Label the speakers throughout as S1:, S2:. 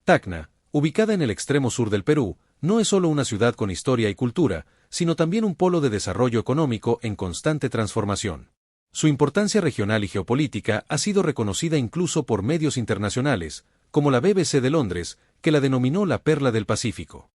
S1: Tacna, ubicada en el extremo sur del Perú, no es solo una ciudad con historia y cultura, sino también un polo de desarrollo económico en constante transformación. Su importancia regional y geopolítica ha sido reconocida incluso por medios internacionales, como la BBC de Londres, que la denominó la Perla del Pacífico.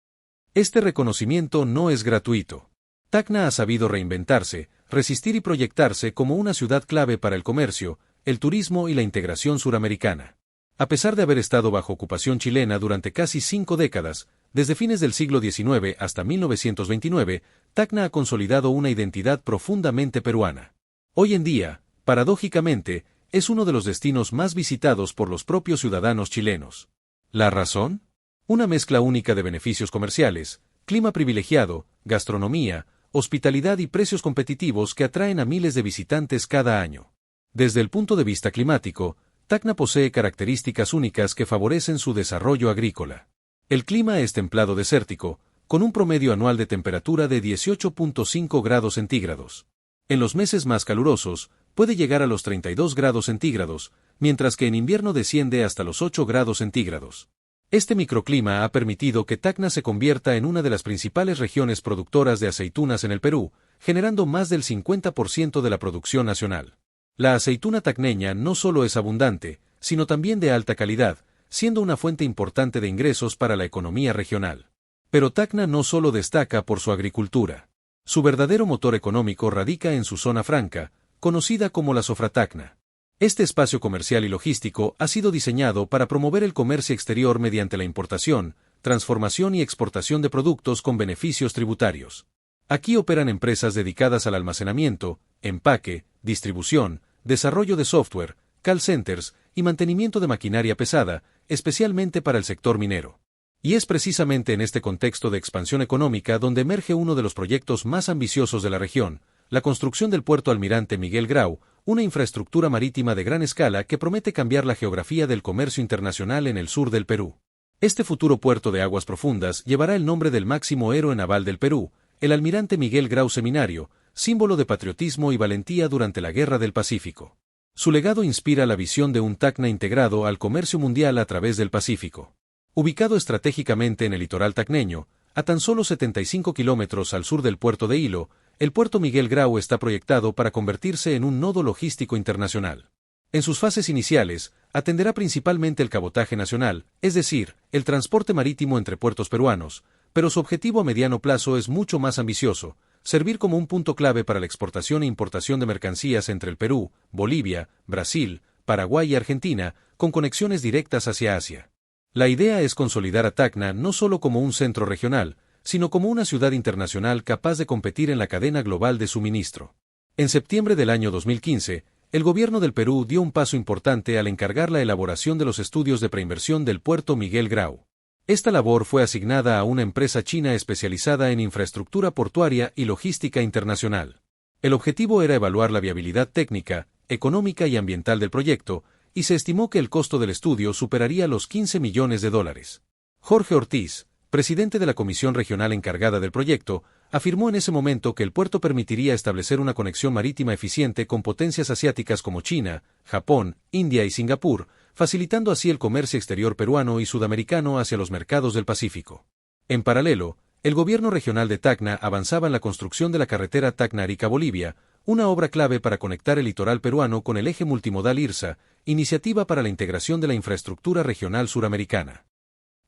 S1: Este reconocimiento no es gratuito. Tacna ha sabido reinventarse, resistir y proyectarse como una ciudad clave para el comercio, el turismo y la integración suramericana. A pesar de haber estado bajo ocupación chilena durante casi 5 décadas, desde fines del siglo XIX hasta 1929, Tacna ha consolidado una identidad profundamente peruana. Hoy en día, paradójicamente, es uno de los destinos más visitados por los propios ciudadanos chilenos. ¿La razón? Una mezcla única de beneficios comerciales, clima privilegiado, gastronomía, hospitalidad y precios competitivos que atraen a miles de visitantes cada año. Desde el punto de vista climático, Tacna posee características únicas que favorecen su desarrollo agrícola. El clima es templado desértico, con un promedio anual de temperatura de 18.5 grados centígrados. En los meses más calurosos, puede llegar a los 32 grados centígrados, mientras que en invierno desciende hasta los 8 grados centígrados. Este microclima ha permitido que Tacna se convierta en una de las principales regiones productoras de aceitunas en el Perú, generando más del 50% de la producción nacional. La aceituna tacneña no solo es abundante, sino también de alta calidad, siendo una fuente importante de ingresos para la economía regional. Pero Tacna no solo destaca por su agricultura. Su verdadero motor económico radica en su zona franca, conocida como la Sofratacna. Este espacio comercial y logístico ha sido diseñado para promover el comercio exterior mediante la importación, transformación y exportación de productos con beneficios tributarios. Aquí operan empresas dedicadas al almacenamiento, empaque, distribución, desarrollo de software, call centers y mantenimiento de maquinaria pesada, especialmente para el sector minero. Y es precisamente en este contexto de expansión económica donde emerge uno de los proyectos más ambiciosos de la región, la construcción del puerto Almirante Miguel Grau, una infraestructura marítima de gran escala que promete cambiar la geografía del comercio internacional en el sur del Perú. Este futuro puerto de aguas profundas llevará el nombre del máximo héroe naval del Perú, el Almirante Miguel Grau Seminario, símbolo de patriotismo y valentía durante la Guerra del Pacífico. Su legado inspira la visión de un Tacna integrado al comercio mundial a través del Pacífico. Ubicado estratégicamente en el litoral tacneño, a tan solo 75 kilómetros al sur del puerto de Hilo, el puerto Miguel Grau está proyectado para convertirse en un nodo logístico internacional. En sus fases iniciales, atenderá principalmente el cabotaje nacional, es decir, el transporte marítimo entre puertos peruanos, pero su objetivo a mediano plazo es mucho más ambicioso, servir como un punto clave para la exportación e importación de mercancías entre el Perú, Bolivia, Brasil, Paraguay y Argentina, con conexiones directas hacia Asia. La idea es consolidar a Tacna no solo como un centro regional, sino como una ciudad internacional capaz de competir en la cadena global de suministro. En septiembre del año 2015, el gobierno del Perú dio un paso importante al encargar la elaboración de los estudios de preinversión del puerto Miguel Grau. Esta labor fue asignada a una empresa china especializada en infraestructura portuaria y logística internacional. El objetivo era evaluar la viabilidad técnica, económica y ambiental del proyecto, y se estimó que el costo del estudio superaría los $15 millones. Jorge Ortiz, presidente de la comisión regional encargada del proyecto, afirmó en ese momento que el puerto permitiría establecer una conexión marítima eficiente con potencias asiáticas como China, Japón, India y Singapur, facilitando así el comercio exterior peruano y sudamericano hacia los mercados del Pacífico. En paralelo, el gobierno regional de Tacna avanzaba en la construcción de la carretera Tacna-Arica-Bolivia, una obra clave para conectar el litoral peruano con el eje multimodal IRSA, iniciativa para la integración de la infraestructura regional suramericana.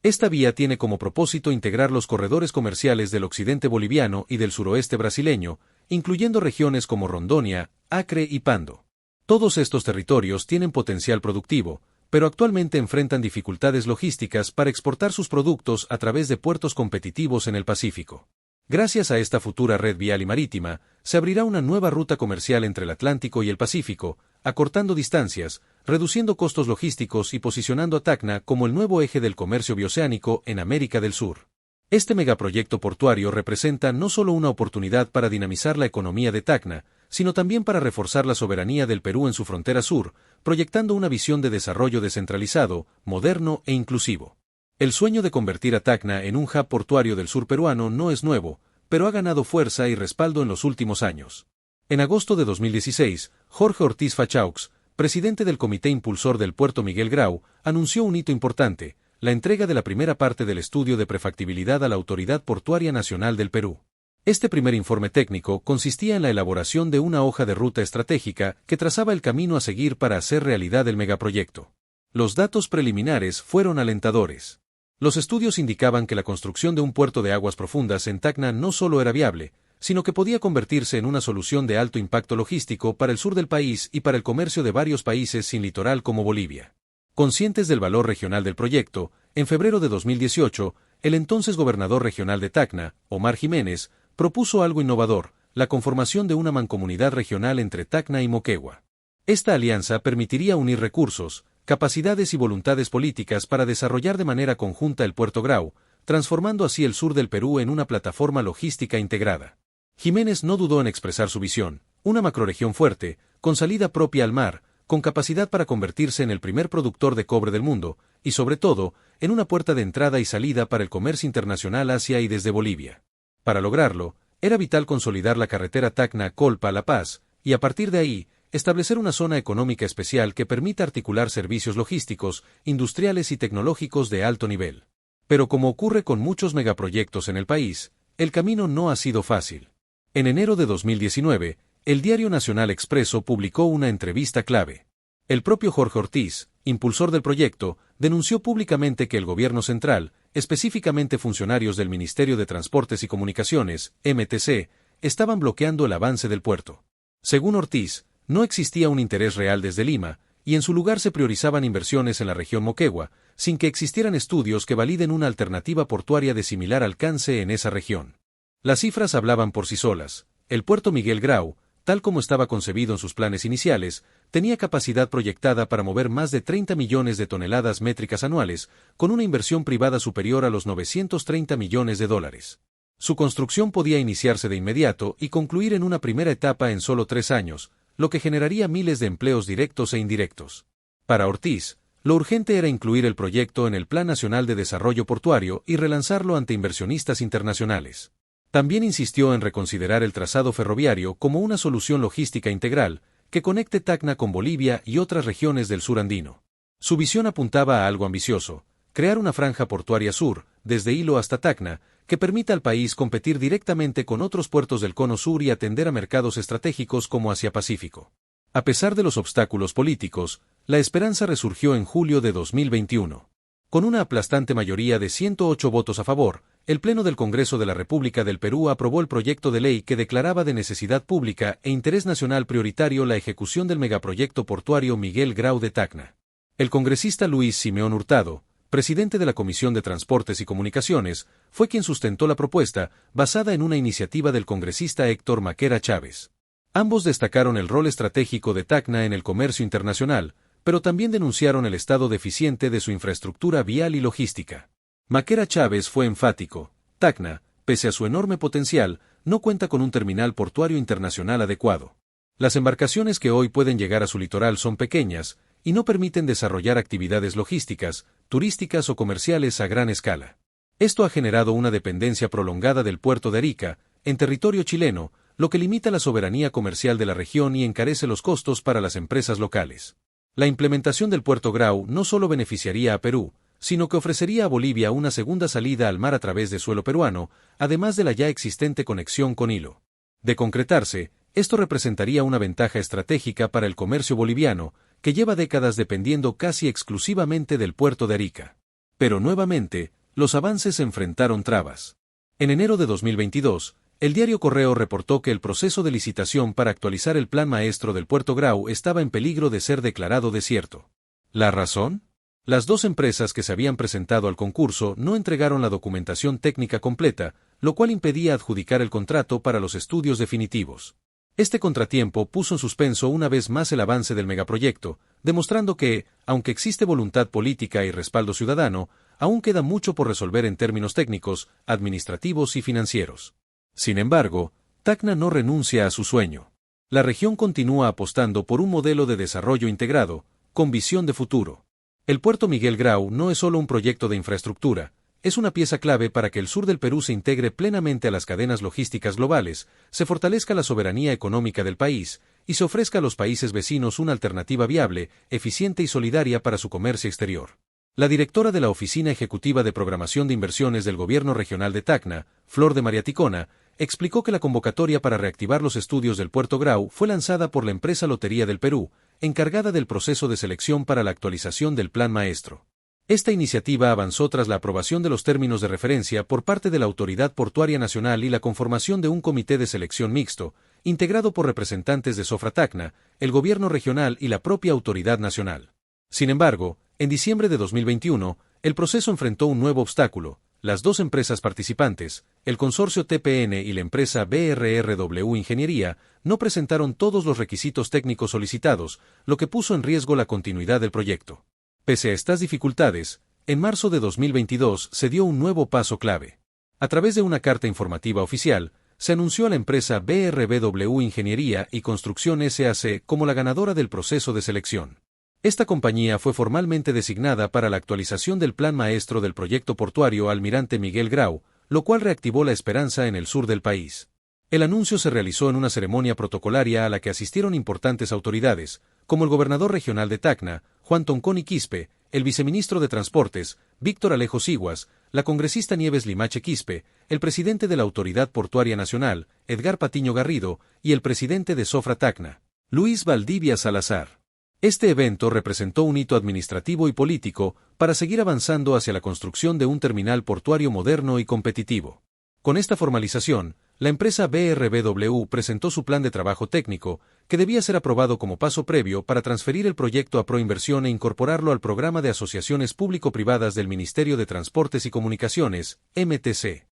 S1: Esta vía tiene como propósito integrar los corredores comerciales del occidente boliviano y del suroeste brasileño, incluyendo regiones como Rondônia, Acre y Pando. Todos estos territorios tienen potencial productivo, pero actualmente enfrentan dificultades logísticas para exportar sus productos a través de puertos competitivos en el Pacífico. Gracias a esta futura red vial y marítima, se abrirá una nueva ruta comercial entre el Atlántico y el Pacífico, acortando distancias, reduciendo costos logísticos y posicionando a Tacna como el nuevo eje del comercio bioceánico en América del Sur. Este megaproyecto portuario representa no solo una oportunidad para dinamizar la economía de Tacna, sino también para reforzar la soberanía del Perú en su frontera sur, proyectando una visión de desarrollo descentralizado, moderno e inclusivo. El sueño de convertir a Tacna en un hub portuario del sur peruano no es nuevo, pero ha ganado fuerza y respaldo en los últimos años. En agosto de 2016, Jorge Ortiz Fachaux, presidente del Comité Impulsor del Puerto Miguel Grau, anunció un hito importante, la entrega de la primera parte del estudio de prefactibilidad a la Autoridad Portuaria Nacional del Perú. Este primer informe técnico consistía en la elaboración de una hoja de ruta estratégica que trazaba el camino a seguir para hacer realidad el megaproyecto. Los datos preliminares fueron alentadores. Los estudios indicaban que la construcción de un puerto de aguas profundas en Tacna no solo era viable, sino que podía convertirse en una solución de alto impacto logístico para el sur del país y para el comercio de varios países sin litoral como Bolivia. Conscientes del valor regional del proyecto, en febrero de 2018, el entonces gobernador regional de Tacna, Omar Jiménez, propuso algo innovador, la conformación de una mancomunidad regional entre Tacna y Moquegua. Esta alianza permitiría unir recursos, capacidades y voluntades políticas para desarrollar de manera conjunta el Puerto Grau, transformando así el sur del Perú en una plataforma logística integrada. Jiménez no dudó en expresar su visión, una macrorregión fuerte, con salida propia al mar, con capacidad para convertirse en el primer productor de cobre del mundo, y sobre todo, en una puerta de entrada y salida para el comercio internacional hacia y desde Bolivia. Para lograrlo, era vital consolidar la carretera Tacna-Colpa-La Paz, y a partir de ahí, establecer una zona económica especial que permita articular servicios logísticos, industriales y tecnológicos de alto nivel. Pero como ocurre con muchos megaproyectos en el país, el camino no ha sido fácil. En enero de 2019, el Diario Nacional Expreso publicó una entrevista clave. El propio Jorge Ortiz, impulsor del proyecto, denunció públicamente que el gobierno central, específicamente funcionarios del Ministerio de Transportes y Comunicaciones, MTC, estaban bloqueando el avance del puerto. Según Ortiz, no existía un interés real desde Lima, y en su lugar se priorizaban inversiones en la región Moquegua, sin que existieran estudios que validen una alternativa portuaria de similar alcance en esa región. Las cifras hablaban por sí solas. El puerto Miguel Grau, tal como estaba concebido en sus planes iniciales, tenía capacidad proyectada para mover más de 30 millones de toneladas métricas anuales, con una inversión privada superior a los 930 millones de dólares. Su construcción podía iniciarse de inmediato y concluir en una primera etapa en solo 3 años, lo que generaría miles de empleos directos e indirectos. Para Ortiz, lo urgente era incluir el proyecto en el Plan Nacional de Desarrollo Portuario y relanzarlo ante inversionistas internacionales. También insistió en reconsiderar el trazado ferroviario como una solución logística integral que conecte Tacna con Bolivia y otras regiones del sur andino. Su visión apuntaba a algo ambicioso: crear una franja portuaria sur, desde Hilo hasta Tacna, que permita al país competir directamente con otros puertos del Cono Sur y atender a mercados estratégicos como Asia-Pacífico. A pesar de los obstáculos políticos, la esperanza resurgió en julio de 2021. Con una aplastante mayoría de 108 votos a favor, el Pleno del Congreso de la República del Perú aprobó el proyecto de ley que declaraba de necesidad pública e interés nacional prioritario la ejecución del megaproyecto portuario Miguel Grau de Tacna. El congresista Luis Simeón Hurtado, presidente de la Comisión de Transportes y Comunicaciones, fue quien sustentó la propuesta, basada en una iniciativa del congresista Héctor Maquera Chávez. Ambos destacaron el rol estratégico de Tacna en el comercio internacional, pero también denunciaron el estado deficiente de su infraestructura vial y logística. Maquera Chávez fue enfático: Tacna, pese a su enorme potencial, no cuenta con un terminal portuario internacional adecuado. Las embarcaciones que hoy pueden llegar a su litoral son pequeñas, y no permiten desarrollar actividades logísticas, turísticas o comerciales a gran escala. Esto ha generado una dependencia prolongada del puerto de Arica, en territorio chileno, lo que limita la soberanía comercial de la región y encarece los costos para las empresas locales. La implementación del Puerto Grau no solo beneficiaría a Perú, sino que ofrecería a Bolivia una segunda salida al mar a través de suelo peruano, además de la ya existente conexión con Hilo. De concretarse, esto representaría una ventaja estratégica para el comercio boliviano, que lleva décadas dependiendo casi exclusivamente del puerto de Arica. Pero nuevamente, los avances enfrentaron trabas. En enero de 2022, el diario Correo reportó que el proceso de licitación para actualizar el plan maestro del Puerto Grau estaba en peligro de ser declarado desierto. ¿La razón? Las dos empresas que se habían presentado al concurso no entregaron la documentación técnica completa, lo cual impedía adjudicar el contrato para los estudios definitivos. Este contratiempo puso en suspenso una vez más el avance del megaproyecto, demostrando que, aunque existe voluntad política y respaldo ciudadano, aún queda mucho por resolver en términos técnicos, administrativos y financieros. Sin embargo, Tacna no renuncia a su sueño. La región continúa apostando por un modelo de desarrollo integrado, con visión de futuro. El puerto Miguel Grau no es solo un proyecto de infraestructura, es una pieza clave para que el sur del Perú se integre plenamente a las cadenas logísticas globales, se fortalezca la soberanía económica del país y se ofrezca a los países vecinos una alternativa viable, eficiente y solidaria para su comercio exterior. La directora de la Oficina Ejecutiva de Programación de Inversiones del Gobierno Regional de Tacna, Flor de María Ticona, explicó que la convocatoria para reactivar los estudios del Puerto Grau fue lanzada por la empresa Lotería del Perú, encargada del proceso de selección para la actualización del Plan Maestro. Esta iniciativa avanzó tras la aprobación de los términos de referencia por parte de la Autoridad Portuaria Nacional y la conformación de un comité de selección mixto, integrado por representantes de Sofra Tacna, el gobierno regional y la propia autoridad nacional. Sin embargo, en diciembre de 2021, el proceso enfrentó un nuevo obstáculo. Las dos empresas participantes, el consorcio TPN y la empresa BRRW Ingeniería, no presentaron todos los requisitos técnicos solicitados, lo que puso en riesgo la continuidad del proyecto. Pese a estas dificultades, en marzo de 2022 se dio un nuevo paso clave. A través de una carta informativa oficial, se anunció a la empresa BRBW Ingeniería y Construcción SAC como la ganadora del proceso de selección. Esta compañía fue formalmente designada para la actualización del plan maestro del proyecto portuario Almirante Miguel Grau, lo cual reactivó la esperanza en el sur del país. El anuncio se realizó en una ceremonia protocolaria a la que asistieron importantes autoridades, como el gobernador regional de Tacna, Juan Tonconi Quispe, el viceministro de Transportes, Víctor Alejo Siguas, la congresista Nieves Limache Quispe, el presidente de la Autoridad Portuaria Nacional, Edgar Patiño Garrido, y el presidente de Sofra Tacna, Luis Valdivia Salazar. Este evento representó un hito administrativo y político para seguir avanzando hacia la construcción de un terminal portuario moderno y competitivo. Con esta formalización, la empresa BRBW presentó su plan de trabajo técnico, que debía ser aprobado como paso previo para transferir el proyecto a Proinversión e incorporarlo al programa de asociaciones público-privadas del Ministerio de Transportes y Comunicaciones, MTC.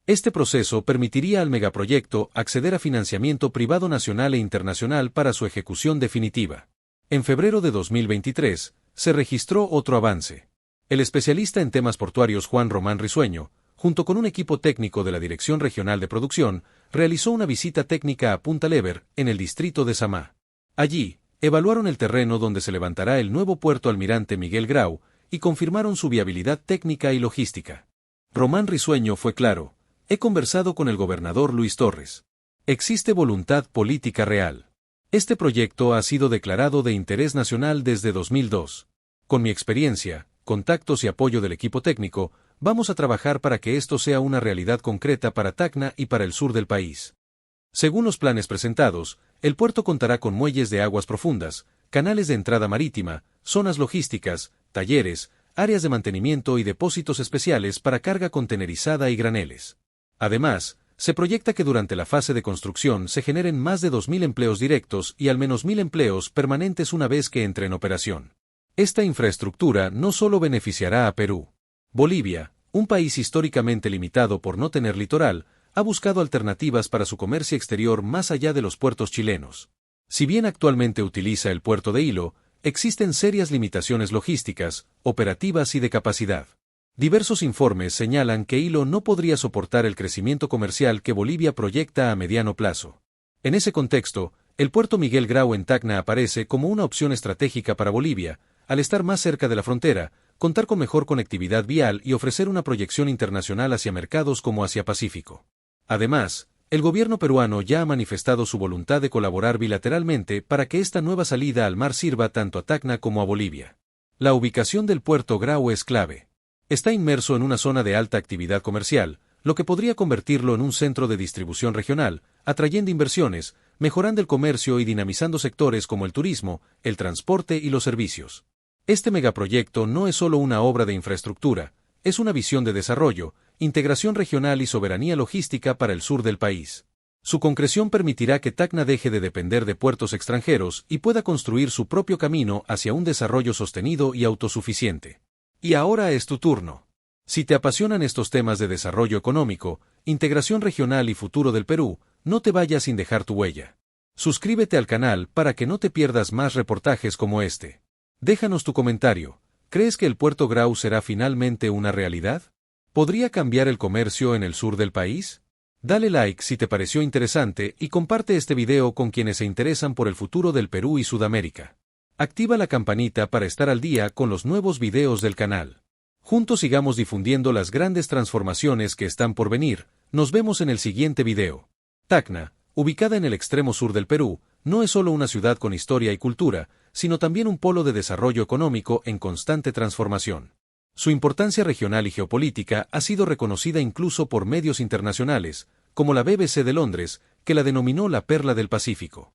S1: Este proceso permitiría al megaproyecto acceder a financiamiento privado nacional e internacional para su ejecución definitiva. En febrero de 2023, se registró otro avance. El especialista en temas portuarios Juan Román Risueño, junto con un equipo técnico de la Dirección Regional de Producción, realizó una visita técnica a Punta Lever, en el distrito de Samá. Allí, evaluaron el terreno donde se levantará el nuevo puerto Almirante Miguel Grau y confirmaron su viabilidad técnica y logística. Román Risueño fue claro: he conversado con el gobernador Luis Torres. Existe voluntad política real. Este proyecto ha sido declarado de interés nacional desde 2002. Con mi experiencia, contactos y apoyo del equipo técnico, vamos a trabajar para que esto sea una realidad concreta para Tacna y para el sur del país. Según los planes presentados, el puerto contará con muelles de aguas profundas, canales de entrada marítima, zonas logísticas, talleres, áreas de mantenimiento y depósitos especiales para carga contenerizada y graneles. Además, se proyecta que durante la fase de construcción se generen más de 2.000 empleos directos y al menos 1.000 empleos permanentes una vez que entre en operación. Esta infraestructura no solo beneficiará a Perú. Bolivia, un país históricamente limitado por no tener litoral, ha buscado alternativas para su comercio exterior más allá de los puertos chilenos. Si bien actualmente utiliza el puerto de Hilo, existen serias limitaciones logísticas, operativas y de capacidad. Diversos informes señalan que Hilo no podría soportar el crecimiento comercial que Bolivia proyecta a mediano plazo. En ese contexto, el puerto Miguel Grau en Tacna aparece como una opción estratégica para Bolivia, al estar más cerca de la frontera, contar con mejor conectividad vial y ofrecer una proyección internacional hacia mercados como Asia-Pacífico. Además, el gobierno peruano ya ha manifestado su voluntad de colaborar bilateralmente para que esta nueva salida al mar sirva tanto a Tacna como a Bolivia. La ubicación del puerto Grau es clave. Está inmerso en una zona de alta actividad comercial, lo que podría convertirlo en un centro de distribución regional, atrayendo inversiones, mejorando el comercio y dinamizando sectores como el turismo, el transporte y los servicios. Este megaproyecto no es solo una obra de infraestructura, es una visión de desarrollo, integración regional y soberanía logística para el sur del país. Su concreción permitirá que Tacna deje de depender de puertos extranjeros y pueda construir su propio camino hacia un desarrollo sostenido y autosuficiente. Y ahora es tu turno. Si te apasionan estos temas de desarrollo económico, integración regional y futuro del Perú, no te vayas sin dejar tu huella. Suscríbete al canal para que no te pierdas más reportajes como este. Déjanos tu comentario. ¿Crees que el Puerto Grau será finalmente una realidad? ¿Podría cambiar el comercio en el sur del país? Dale like si te pareció interesante y comparte este video con quienes se interesan por el futuro del Perú y Sudamérica. Activa la campanita para estar al día con los nuevos videos del canal. Juntos sigamos difundiendo las grandes transformaciones que están por venir. Nos vemos en el siguiente video. Tacna, ubicada en el extremo sur del Perú, no es solo una ciudad con historia y cultura, sino también un polo de desarrollo económico en constante transformación. Su importancia regional y geopolítica ha sido reconocida incluso por medios internacionales, como la BBC de Londres, que la denominó la Perla del Pacífico.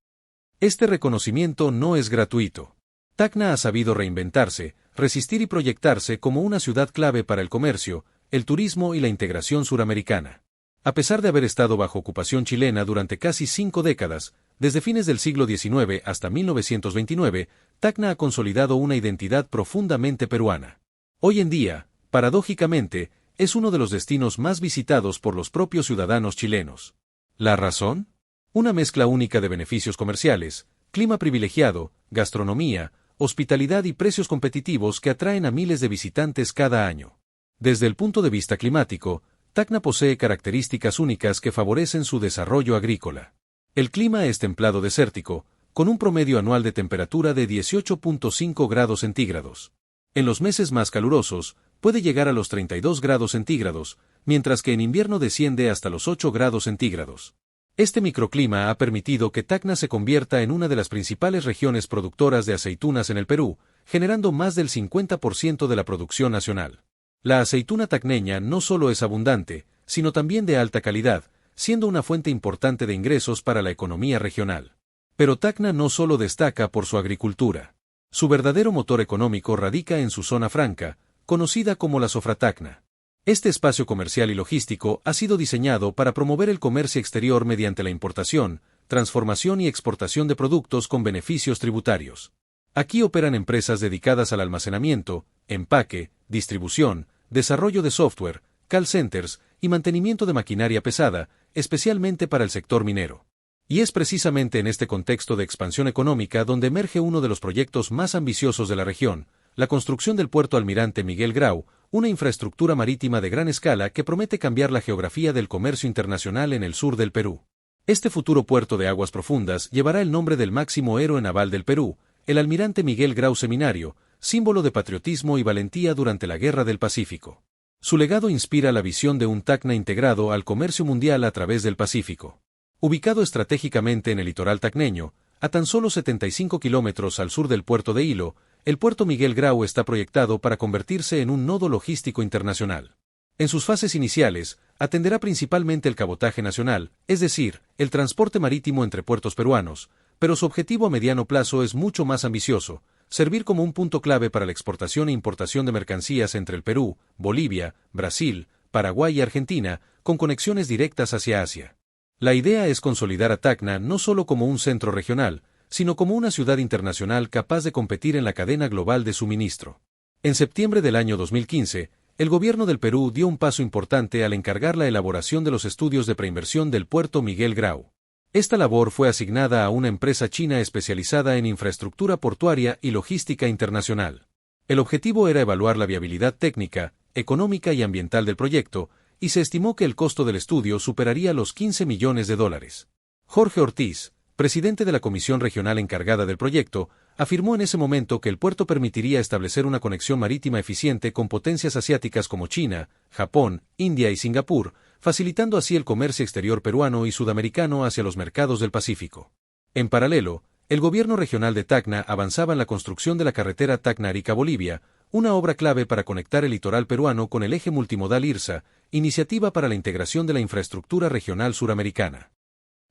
S1: Este reconocimiento no es gratuito. Tacna ha sabido reinventarse, resistir y proyectarse como una ciudad clave para el comercio, el turismo y la integración suramericana. A pesar de haber estado bajo ocupación chilena durante casi 5 décadas, desde fines del siglo XIX hasta 1929, Tacna ha consolidado una identidad profundamente peruana. Hoy en día, paradójicamente, es uno de los destinos más visitados por los propios ciudadanos chilenos. ¿La razón? Una mezcla única de beneficios comerciales, clima privilegiado, gastronomía, hospitalidad y precios competitivos que atraen a miles de visitantes cada año. Desde el punto de vista climático, Tacna posee características únicas que favorecen su desarrollo agrícola. El clima es templado desértico, con un promedio anual de temperatura de 18.5 grados centígrados. En los meses más calurosos, puede llegar a los 32 grados centígrados, mientras que en invierno desciende hasta los 8 grados centígrados. Este microclima ha permitido que Tacna se convierta en una de las principales regiones productoras de aceitunas en el Perú, generando más del 50% de la producción nacional. La aceituna tacneña no solo es abundante, sino también de alta calidad, siendo una fuente importante de ingresos para la economía regional. Pero Tacna no solo destaca por su agricultura. Su verdadero motor económico radica en su zona franca, conocida como la Sofratacna. Este espacio comercial y logístico ha sido diseñado para promover el comercio exterior mediante la importación, transformación y exportación de productos con beneficios tributarios. Aquí operan empresas dedicadas al almacenamiento, empaque, distribución, desarrollo de software, call centers y mantenimiento de maquinaria pesada, especialmente para el sector minero. Y es precisamente en este contexto de expansión económica donde emerge uno de los proyectos más ambiciosos de la región, la construcción del puerto Almirante Miguel Grau, una infraestructura marítima de gran escala que promete cambiar la geografía del comercio internacional en el sur del Perú. Este futuro puerto de aguas profundas llevará el nombre del máximo héroe naval del Perú, el Almirante Miguel Grau Seminario, símbolo de patriotismo y valentía durante la Guerra del Pacífico. Su legado inspira la visión de un Tacna integrado al comercio mundial a través del Pacífico. Ubicado estratégicamente en el litoral tacneño, a tan solo 75 kilómetros al sur del puerto de Hilo, el puerto Miguel Grau está proyectado para convertirse en un nodo logístico internacional. En sus fases iniciales, atenderá principalmente el cabotaje nacional, es decir, el transporte marítimo entre puertos peruanos, pero su objetivo a mediano plazo es mucho más ambicioso, servir como un punto clave para la exportación e importación de mercancías entre el Perú, Bolivia, Brasil, Paraguay y Argentina, con conexiones directas hacia Asia. La idea es consolidar a Tacna no solo como un centro regional, sino como una ciudad internacional capaz de competir en la cadena global de suministro. En septiembre del año 2015, el gobierno del Perú dio un paso importante al encargar la elaboración de los estudios de preinversión del puerto Miguel Grau. Esta labor fue asignada a una empresa china especializada en infraestructura portuaria y logística internacional. El objetivo era evaluar la viabilidad técnica, económica y ambiental del proyecto, y se estimó que el costo del estudio superaría los $15 millones. Jorge Ortiz, presidente de la Comisión Regional encargada del proyecto, afirmó en ese momento que el puerto permitiría establecer una conexión marítima eficiente con potencias asiáticas como China, Japón, India y Singapur, facilitando así el comercio exterior peruano y sudamericano hacia los mercados del Pacífico. En paralelo, el gobierno regional de Tacna avanzaba en la construcción de la carretera Tacna-Arica-Bolivia, una obra clave para conectar el litoral peruano con el eje multimodal IRSA, iniciativa para la integración de la infraestructura regional suramericana.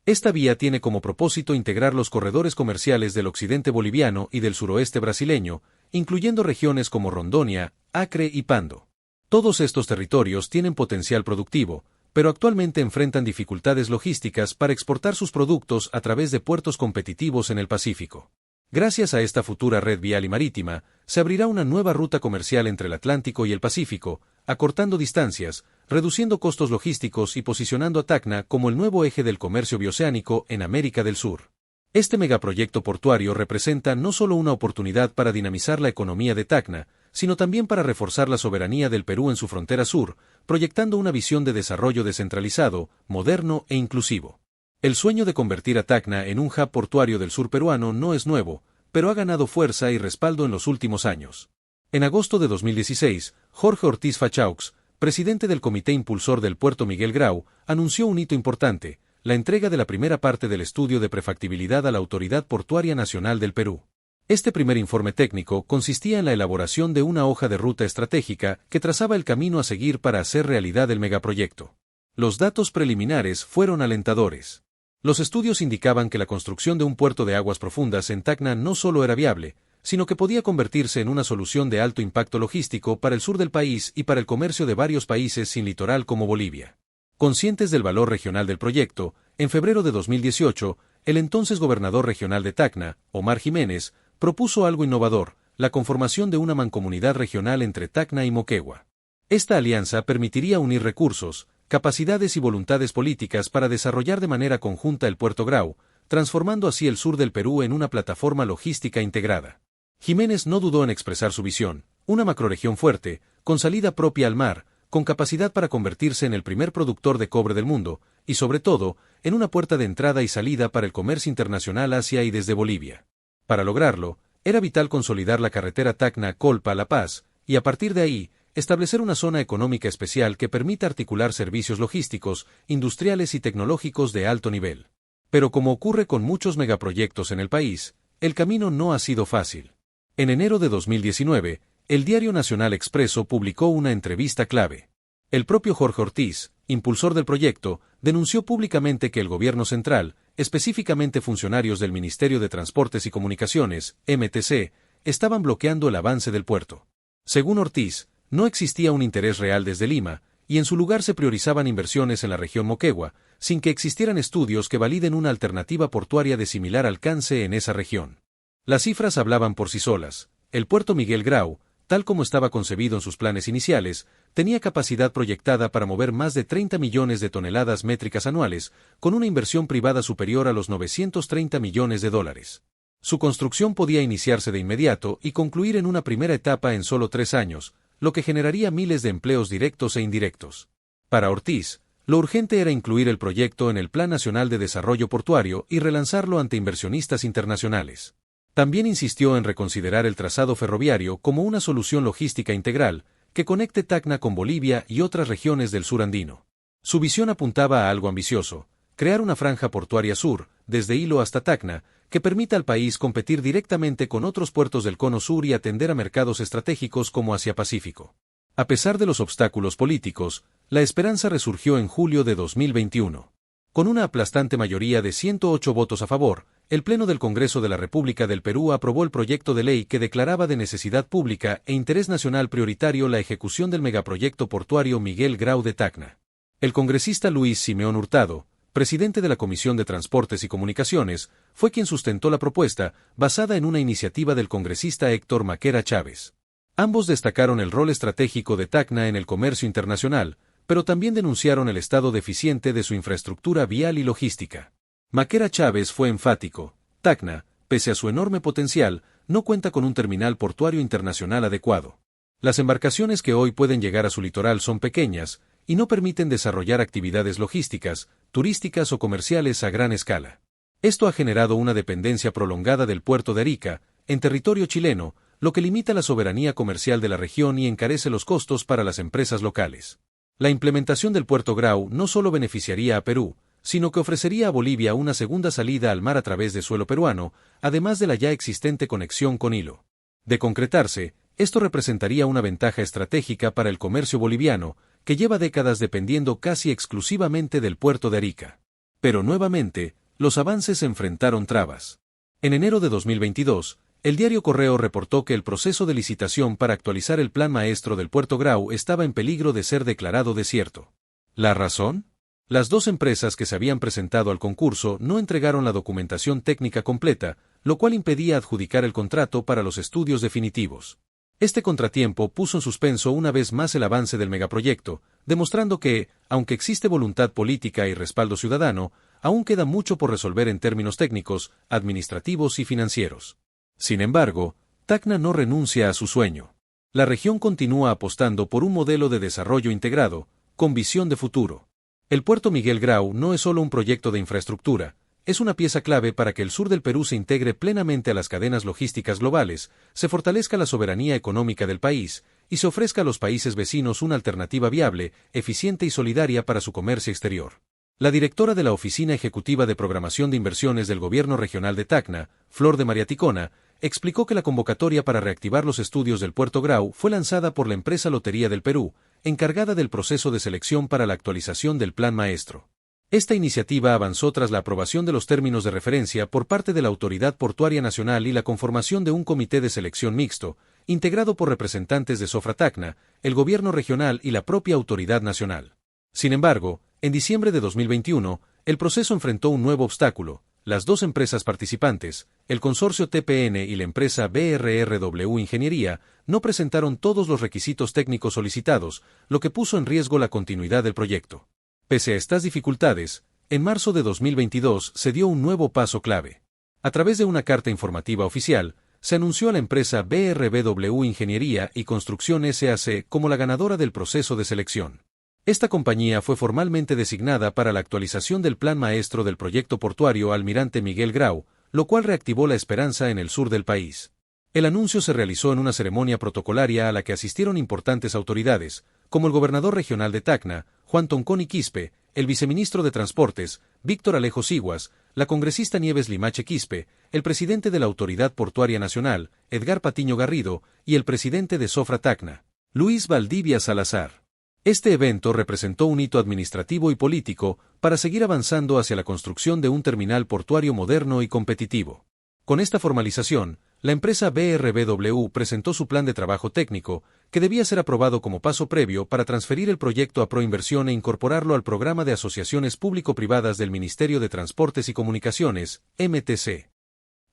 S1: Esta vía tiene como propósito integrar los corredores comerciales del occidente boliviano y del suroeste brasileño, incluyendo regiones como Rondonia, Acre y Pando. Todos estos territorios tienen potencial productivo, pero actualmente enfrentan dificultades logísticas para exportar sus productos a través de puertos competitivos en el Pacífico. Gracias a esta futura red vial y marítima, se abrirá una nueva ruta comercial entre el Atlántico y el Pacífico, acortando distancias, reduciendo costos logísticos y posicionando a Tacna como el nuevo eje del comercio bioceánico en América del Sur. Este megaproyecto portuario representa no solo una oportunidad para dinamizar la economía de Tacna, sino también para reforzar la soberanía del Perú en su frontera sur, proyectando una visión de desarrollo descentralizado, moderno e inclusivo. El sueño de convertir a Tacna en un hub portuario del sur peruano no es nuevo, pero ha ganado fuerza y respaldo en los últimos años. En agosto de 2016, Jorge Ortiz Fachaux, presidente del Comité Impulsor del Puerto Miguel Grau, anunció un hito importante, la entrega de la primera parte del estudio de prefactibilidad a la Autoridad Portuaria Nacional del Perú. Este primer informe técnico consistía en la elaboración de una hoja de ruta estratégica que trazaba el camino a seguir para hacer realidad el megaproyecto. Los datos preliminares fueron alentadores. Los estudios indicaban que la construcción de un puerto de aguas profundas en Tacna no solo era viable, sino que podía convertirse en una solución de alto impacto logístico para el sur del país y para el comercio de varios países sin litoral como Bolivia. Conscientes del valor regional del proyecto, en febrero de 2018, el entonces gobernador regional de Tacna, Omar Jiménez, propuso algo innovador, la conformación de una mancomunidad regional entre Tacna y Moquegua. Esta alianza permitiría unir recursos, capacidades y voluntades políticas para desarrollar de manera conjunta el Puerto Grau, transformando así el sur del Perú en una plataforma logística integrada. Jiménez no dudó en expresar su visión, una macroregión fuerte, con salida propia al mar, con capacidad para convertirse en el primer productor de cobre del mundo, y sobre todo, en una puerta de entrada y salida para el comercio internacional hacia y desde Bolivia. Para lograrlo, era vital consolidar la carretera Tacna-Colpa-La Paz, y a partir de ahí, establecer una zona económica especial que permita articular servicios logísticos, industriales y tecnológicos de alto nivel. Pero como ocurre con muchos megaproyectos en el país, el camino no ha sido fácil. En enero de 2019, el diario Nacional Expreso publicó una entrevista clave. El propio Jorge Ortiz, impulsor del proyecto, denunció públicamente que el gobierno central, específicamente funcionarios del Ministerio de Transportes y Comunicaciones, MTC, estaban bloqueando el avance del puerto. Según Ortiz, no existía un interés real desde Lima, y en su lugar se priorizaban inversiones en la región Moquegua, sin que existieran estudios que validen una alternativa portuaria de similar alcance en esa región. Las cifras hablaban por sí solas. El puerto Miguel Grau, tal como estaba concebido en sus planes iniciales, tenía capacidad proyectada para mover más de 30 millones de toneladas métricas anuales, con una inversión privada superior a los 930 millones de dólares. Su construcción podía iniciarse de inmediato y concluir en una primera etapa en solo 3 años, lo que generaría miles de empleos directos e indirectos. Para Ortiz, lo urgente era incluir el proyecto en el Plan Nacional de Desarrollo Portuario y relanzarlo ante inversionistas internacionales. También insistió en reconsiderar el trazado ferroviario como una solución logística integral que conecte Tacna con Bolivia y otras regiones del sur andino. Su visión apuntaba a algo ambicioso: crear una franja portuaria sur, desde Hilo hasta Tacna, que permita al país competir directamente con otros puertos del Cono Sur y atender a mercados estratégicos como Asia-Pacífico. A pesar de los obstáculos políticos, la esperanza resurgió en julio de 2021. Con una aplastante mayoría de 108 votos a favor, el Pleno del Congreso de la República del Perú aprobó el proyecto de ley que declaraba de necesidad pública e interés nacional prioritario la ejecución del megaproyecto portuario Miguel Grau de Tacna. El congresista Luis Simeón Hurtado, presidente de la Comisión de Transportes y Comunicaciones, fue quien sustentó la propuesta, basada en una iniciativa del congresista Héctor Maquera Chávez. Ambos destacaron el rol estratégico de Tacna en el comercio internacional, pero también denunciaron el estado deficiente de su infraestructura vial y logística. Maquera Chávez fue enfático: Tacna, pese a su enorme potencial, no cuenta con un terminal portuario internacional adecuado. Las embarcaciones que hoy pueden llegar a su litoral son pequeñas, y no permiten desarrollar actividades logísticas, turísticas o comerciales a gran escala. Esto ha generado una dependencia prolongada del puerto de Arica, en territorio chileno, lo que limita la soberanía comercial de la región y encarece los costos para las empresas locales. La implementación del Puerto Grau no solo beneficiaría a Perú, sino que ofrecería a Bolivia una segunda salida al mar a través de suelo peruano, además de la ya existente conexión con Hilo. De concretarse, esto representaría una ventaja estratégica para el comercio boliviano, que lleva décadas dependiendo casi exclusivamente del puerto de Arica. Pero nuevamente, los avances enfrentaron trabas. En enero de 2022, el diario Correo reportó que el proceso de licitación para actualizar el plan maestro del Puerto Grau estaba en peligro de ser declarado desierto. ¿La razón? Las dos empresas que se habían presentado al concurso no entregaron la documentación técnica completa, lo cual impedía adjudicar el contrato para los estudios definitivos. Este contratiempo puso en suspenso una vez más el avance del megaproyecto, demostrando que, aunque existe voluntad política y respaldo ciudadano, aún queda mucho por resolver en términos técnicos, administrativos y financieros. Sin embargo, Tacna no renuncia a su sueño. La región continúa apostando por un modelo de desarrollo integrado, con visión de futuro. El puerto Miguel Grau no es solo un proyecto de infraestructura, es una pieza clave para que el sur del Perú se integre plenamente a las cadenas logísticas globales, se fortalezca la soberanía económica del país y se ofrezca a los países vecinos una alternativa viable, eficiente y solidaria para su comercio exterior. La directora de la Oficina Ejecutiva de Programación de Inversiones del Gobierno Regional de Tacna, Flor de María Ticona, explicó que la convocatoria para reactivar los estudios del Puerto Grau fue lanzada por la empresa Lotería del Perú, encargada del proceso de selección para la actualización del Plan Maestro. Esta iniciativa avanzó tras la aprobación de los términos de referencia por parte de la Autoridad Portuaria Nacional y la conformación de un comité de selección mixto, integrado por representantes de Sofra Tacna, el gobierno regional y la propia autoridad nacional. Sin embargo, en diciembre de 2021, el proceso enfrentó un nuevo obstáculo. Las dos empresas participantes, el consorcio TPN y la empresa BRRW Ingeniería, no presentaron todos los requisitos técnicos solicitados, lo que puso en riesgo la continuidad del proyecto. Pese a estas dificultades, en marzo de 2022 se dio un nuevo paso clave. A través de una carta informativa oficial, se anunció a la empresa BRBW Ingeniería y Construcción SAC como la ganadora del proceso de selección. Esta compañía fue formalmente designada para la actualización del Plan Maestro del proyecto portuario Almirante Miguel Grau, lo cual reactivó la esperanza en el sur del país. El anuncio se realizó en una ceremonia protocolaria a la que asistieron importantes autoridades, como el gobernador regional de Tacna, Juan Tonconi Quispe, el viceministro de Transportes, Víctor Alejo Siguas, la congresista Nieves Limache Quispe, el presidente de la Autoridad Portuaria Nacional, Edgar Patiño Garrido, y el presidente de Sofra Tacna, Luis Valdivia Salazar. Este evento representó un hito administrativo y político para seguir avanzando hacia la construcción de un terminal portuario moderno y competitivo. Con esta formalización, la empresa BRBW presentó su plan de trabajo técnico, que debía ser aprobado como paso previo para transferir el proyecto a Proinversión e incorporarlo al programa de asociaciones público-privadas del Ministerio de Transportes y Comunicaciones, MTC.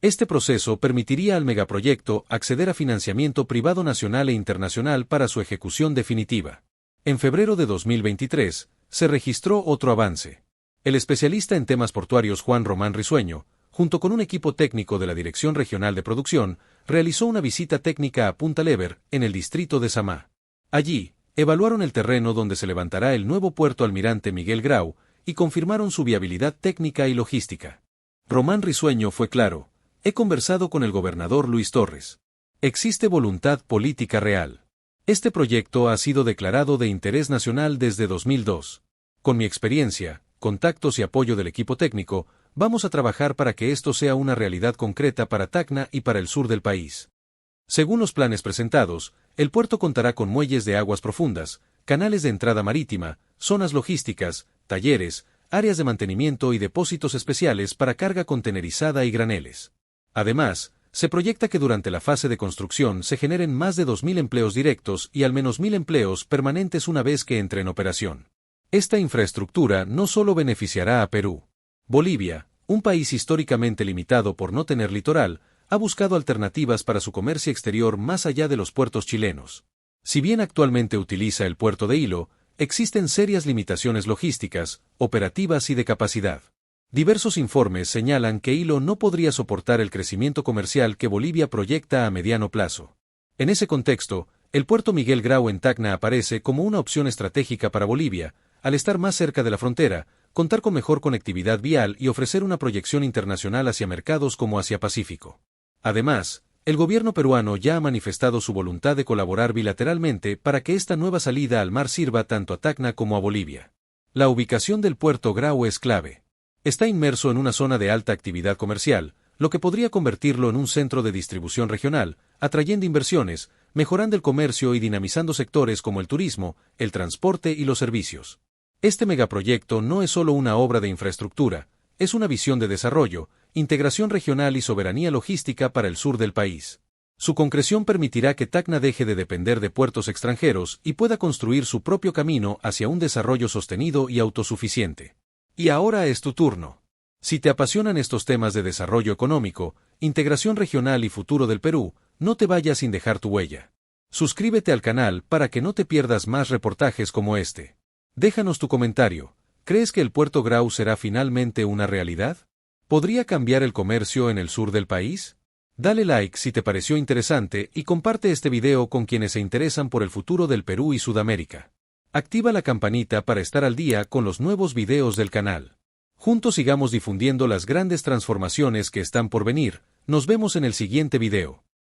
S1: Este proceso permitiría al megaproyecto acceder a financiamiento privado nacional e internacional para su ejecución definitiva. En febrero de 2023, se registró otro avance. El especialista en temas portuarios Juan Román Risueño, junto con un equipo técnico de la Dirección Regional de Producción, realizó una visita técnica a Punta Lever, en el distrito de Samá. Allí, evaluaron el terreno donde se levantará el nuevo puerto Almirante Miguel Grau, y confirmaron su viabilidad técnica y logística. Román Risueño fue claro: he conversado con el gobernador Luis Torres. Existe voluntad política real. Este proyecto ha sido declarado de interés nacional desde 2002. Con mi experiencia, contactos y apoyo del equipo técnico, vamos a trabajar para que esto sea una realidad concreta para Tacna y para el sur del país. Según los planes presentados, el puerto contará con muelles de aguas profundas, canales de entrada marítima, zonas logísticas, talleres, áreas de mantenimiento y depósitos especiales para carga contenerizada y graneles. Además, se proyecta que durante la fase de construcción se generen más de 2.000 empleos directos y al menos 1.000 empleos permanentes una vez que entre en operación. Esta infraestructura no solo beneficiará a Perú. Bolivia, un país históricamente limitado por no tener litoral, ha buscado alternativas para su comercio exterior más allá de los puertos chilenos. Si bien actualmente utiliza el puerto de Hilo, existen serias limitaciones logísticas, operativas y de capacidad. Diversos informes señalan que Hilo no podría soportar el crecimiento comercial que Bolivia proyecta a mediano plazo. En ese contexto, el puerto Miguel Grau en Tacna aparece como una opción estratégica para Bolivia, al estar más cerca de la frontera, contar con mejor conectividad vial y ofrecer una proyección internacional hacia mercados como Asia-Pacífico. Además, el gobierno peruano ya ha manifestado su voluntad de colaborar bilateralmente para que esta nueva salida al mar sirva tanto a Tacna como a Bolivia. La ubicación del puerto Grau es clave. Está inmerso en una zona de alta actividad comercial, lo que podría convertirlo en un centro de distribución regional, atrayendo inversiones, mejorando el comercio y dinamizando sectores como el turismo, el transporte y los servicios. Este megaproyecto no es solo una obra de infraestructura, es una visión de desarrollo, integración regional y soberanía logística para el sur del país. Su concreción permitirá que Tacna deje de depender de puertos extranjeros y pueda construir su propio camino hacia un desarrollo sostenido y autosuficiente. Y ahora es tu turno. Si te apasionan estos temas de desarrollo económico, integración regional y futuro del Perú, no te vayas sin dejar tu huella. Suscríbete al canal para que no te pierdas más reportajes como este. Déjanos tu comentario. ¿Crees que el Puerto Grau será finalmente una realidad? ¿Podría cambiar el comercio en el sur del país? Dale like si te pareció interesante y comparte este video con quienes se interesan por el futuro del Perú y Sudamérica. Activa la campanita para estar al día con los nuevos videos del canal. Juntos sigamos difundiendo las grandes transformaciones que están por venir. Nos vemos en el siguiente video.